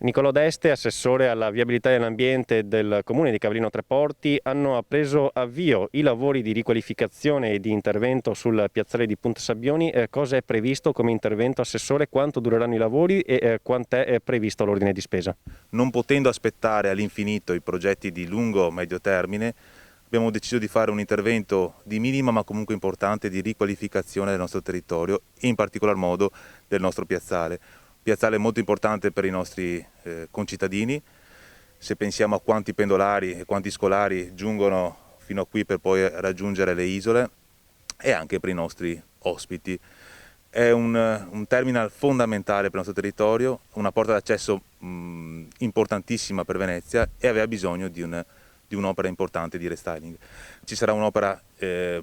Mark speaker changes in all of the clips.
Speaker 1: Nicolò Deste, assessore alla viabilità e all'ambiente del comune di Cavallino Tre Porti, hanno preso avvio i lavori di riqualificazione e di intervento sul piazzale di Punta Sabbioni. Cosa è previsto come intervento, assessore? Quanto dureranno i lavori e quant'è previsto l'ordine di spesa?
Speaker 2: Non potendo aspettare all'infinito i progetti di lungo-medio termine, abbiamo deciso di fare un intervento di minima ma comunque importante di riqualificazione del nostro territorio e in particolar modo del nostro piazzale. Piazzale molto importante per i nostri concittadini, se pensiamo a quanti pendolari e quanti scolari giungono fino a qui per poi raggiungere le isole, e anche per i nostri ospiti. È un terminal fondamentale per il nostro territorio, una porta d'accesso importantissima per Venezia e aveva bisogno di un'opera importante di restyling. Ci sarà un'opera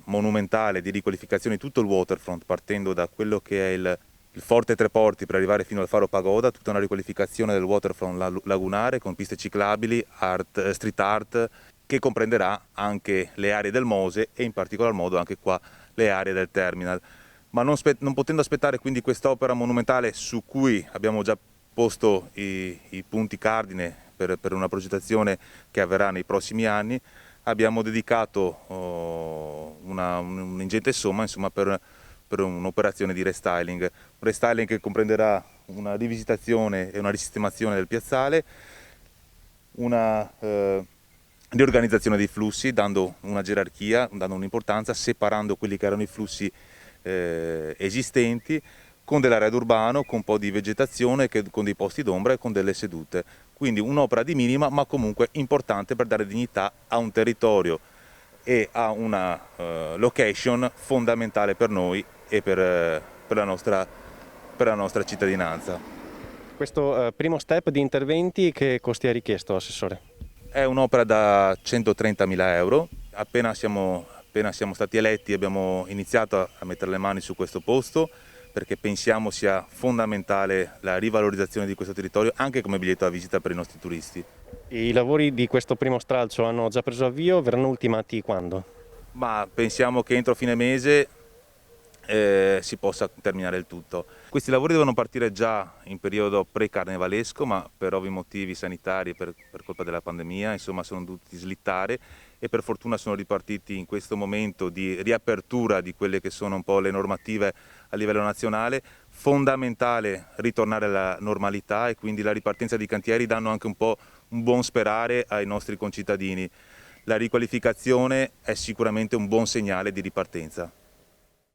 Speaker 2: monumentale di riqualificazione di tutto il waterfront, partendo da quello che è il Forte Tre Porti per arrivare fino al Faro Pagoda, tutta una riqualificazione del waterfront lagunare con piste ciclabili, street art, che comprenderà anche le aree del Mose e in particolar modo anche qua le aree del terminal. Ma non potendo aspettare quindi quest'opera monumentale su cui abbiamo già posto i punti cardine per una progettazione che avverrà nei prossimi anni, abbiamo dedicato un'ingente somma insomma, per un'operazione di restyling. Un restyling che comprenderà una rivisitazione e una risistemazione del piazzale, una riorganizzazione dei flussi, dando una gerarchia, dando un'importanza, separando quelli che erano i flussi esistenti, con dell'arredo urbano, con un po' di vegetazione, con dei posti d'ombra e con delle sedute. Quindi un'opera di minima ma comunque importante per dare dignità a un territorio e a una location fondamentale per noi e per la nostra cittadinanza.
Speaker 1: Questo primo step di interventi che costi ha richiesto, assessore?
Speaker 2: È un'opera da 130.000 euro. Appena siamo stati eletti abbiamo iniziato a mettere le mani su questo posto perché pensiamo sia fondamentale la rivalorizzazione di questo territorio anche come biglietto da visita per i nostri turisti.
Speaker 1: I lavori di questo primo stralcio hanno già preso avvio, verranno ultimati quando?
Speaker 2: Ma pensiamo che entro fine mese si possa terminare il tutto. Questi lavori devono partire già in periodo pre-carnevalesco, ma per ovvi motivi sanitari, per colpa della pandemia, insomma sono dovuti slittare e per fortuna sono ripartiti in questo momento di riapertura di quelle che sono un po' le normative a livello nazionale. Fondamentale ritornare alla normalità e quindi la ripartenza dei cantieri danno anche un po' un buon sperare ai nostri concittadini. La riqualificazione è sicuramente un buon segnale di ripartenza.